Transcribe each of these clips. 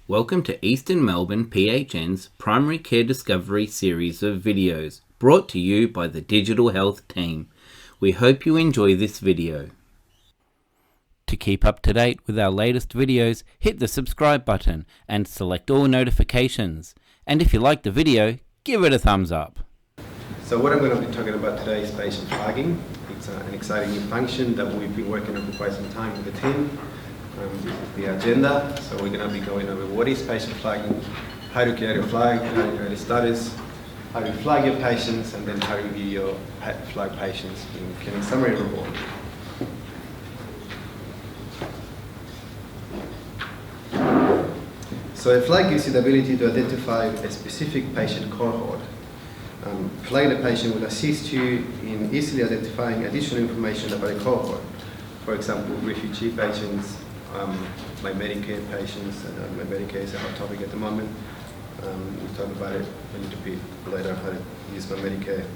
Welcome to Eastern Melbourne PHN's Primary Care Discovery series of videos, brought to you by the Digital Health team. We hope you enjoy this video. To keep up to date with our latest videos, hit the subscribe button and select all notifications. And if you like the video, give it a thumbs up. So what I'm going to be talking about today is patient flagging. It's an exciting new function that we've been working on for quite some time with the team. This is the agenda. So we're going to be going over what is patient flagging, how to create a flag, how to create a status, how to flag your patients, and then how to view your flag patients in clinic summary report. So a flag gives you the ability to identify a specific patient cohort. Flagging a patient will assist you in easily identifying additional information about a cohort. For example, refugee patients, my Medicare patients, and my Medicare is a hot topic at the moment. We'll talk about it a little bit later, how to use my Medicare.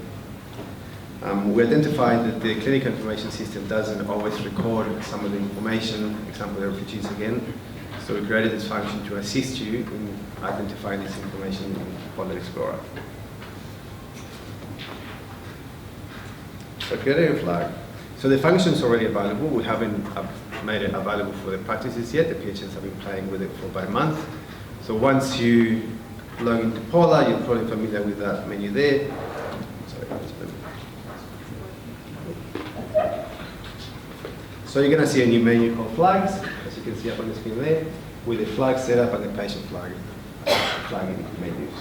We identified that the clinical information system doesn't always record some of the information, example, the refugees again. So we created this function to assist you in identifying this information in Folder Explorer. So creating a flag. So the function is already available. We haven't made it available for the practices yet. The PHNs have been playing with it for about a month. So once you log into Pola, you're probably familiar with that menu there. So you're going to see a new menu called Flags, as you can see up on the screen there, with the flag setup and the patient flagging menus.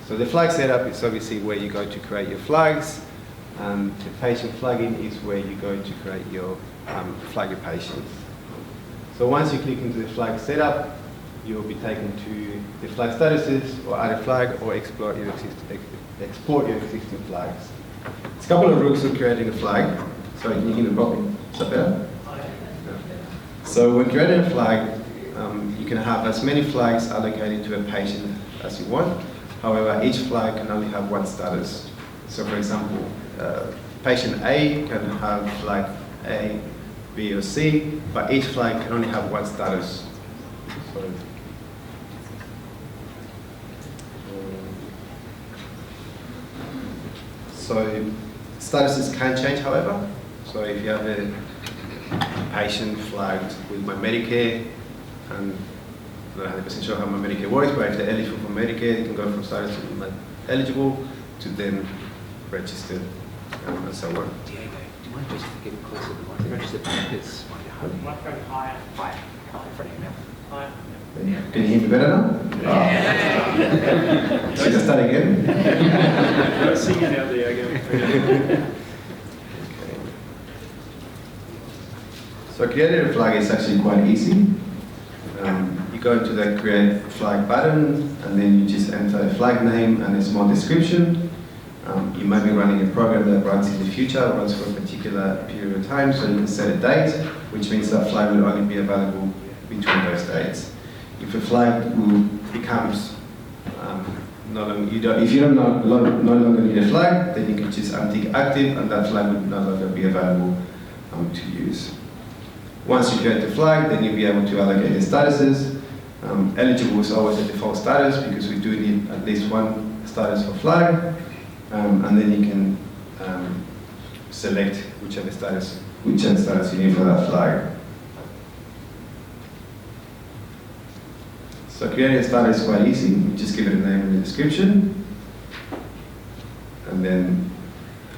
So the flag setup is obviously where you go to create your flags. And the patient flagging is where you go to create your flag your patients. So once you click into the flag setup, you'll be taken to the flag statuses, or add a flag, or export your existing flags. There's a couple of rules of creating a flag. Sorry, can you hear me properly? Is that better? Yeah. So when creating a flag, you can have as many flags allocated to a patient as you want. However, each flag can only have one status. So for example, patient A can have flag A, B, or C, but each flag can only have one status. So statuses can change, however. So if you have a patient flagged with my Medicare, and I'm not 100% sure how my Medicare works, but if they're eligible for Medicare, they can go from status to not eligible to then registered and so on. Diego, do you mind just getting closer to the mic? Registered because Microphone higher. Higher. In front of your mouth. Higher. Can you hear me better now? Yeah. Should I start again? No singing out there, Diego. So creating a flag is actually quite easy. You go to the create flag button, and then you just enter a flag name and a small description. You might be running a program that runs in the future, runs for a particular period of time, so you can set a date, which means that flag will only be available between those dates. If a flag becomes if you don't no longer need a flag, then you can just untick active, and that flag will no longer be available to use. Once you create the flag, then you'll be able to allocate the statuses. Eligible is always the default status because we do need at least one status for flag. And then you can select whichever status you need for that flag. So creating a status is quite easy. You just give it a name and a description. And then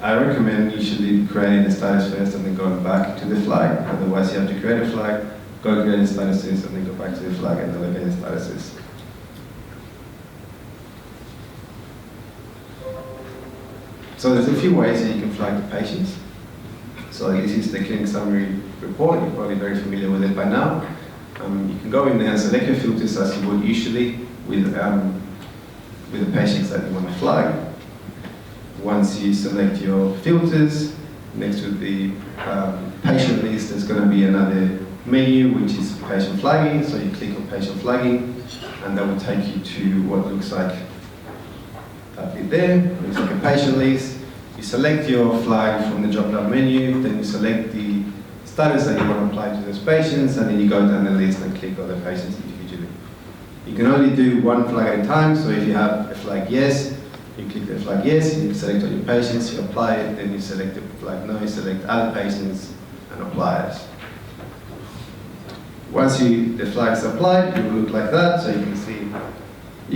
I recommend usually creating the status first and then going back to the flag. Otherwise you have to create a flag, go create the statuses, and then go back to the flag and allocate the statuses. So there's a few ways that you can flag the patients. So this is the clinic summary report. You're probably very familiar with it by now. You can go in there and select your filters as you would usually with the patients that you want to flag. Once you select your filters, next to the patient list, there's going to be another menu which is patient flagging. So you click on patient flagging, and that will take you to what looks like that bit there. Looks like a patient list. You select your flag from the drop-down menu, then you select the status that you want to apply to those patients, and then you go down the list and click on the patients individually. You can only do one flag at a time, so if you have a flag yes, you click the flag yes, you select all your patients, you apply it, then you select the flag no, you select other patients and apply it. Once the flag's applied, it will look like that, so you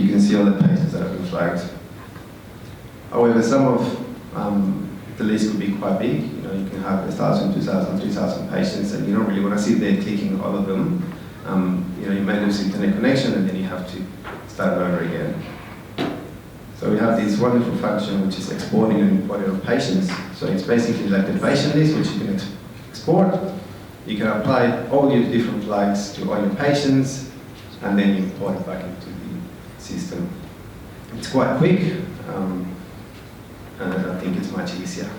can see all the patients that have been flagged. However, some of the list could be quite big. You know, you can have 1,000, 2,000, 3,000 patients, and you don't really want to sit there clicking all of them. You know, you may lose internet connection, and then you have to start over again. So we have this wonderful function which is exporting and importing of patients. So it's basically like the patient list which you can export. You can apply all your different flags to all your patients, and then you import it back into the system. It's quite quick, and I think it's much easier.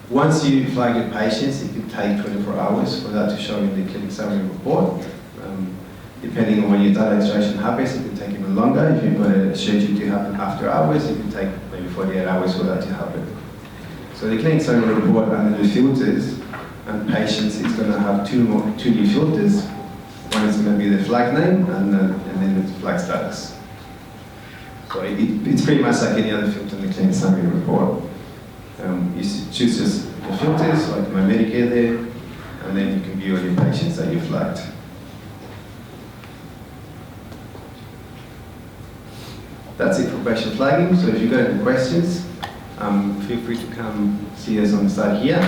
Once you flag your patients, it can take 24 hours for that to show in the clinic summary report. Depending on when your data extraction happens, it can take even longer. If you've got a schedule to happen after hours, it can take maybe 48 hours for that to happen. So the clinic summary report under the filters and patients is going to have two new filters. One is going to be the flag name and then the flag status. So it's pretty much like any other filter in the clinic summary report. You choose just the filters, like my Medicare there, and then you can view all your patients that you flagged. That's it for patient flagging. So if you've got any questions, feel free to come see us on the site here.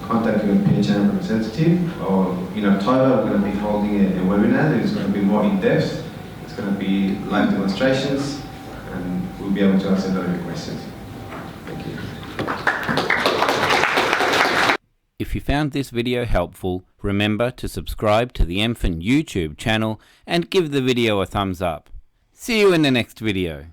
Contact your PHN representative, or in October we're going to be holding a webinar that is going to be more in-depth. It's going to be live demonstrations, and we'll be able to answer a lot of your questions. Thank you. If you found this video helpful, remember to subscribe to the MFIN YouTube channel and give the video a thumbs up. See you in the next video.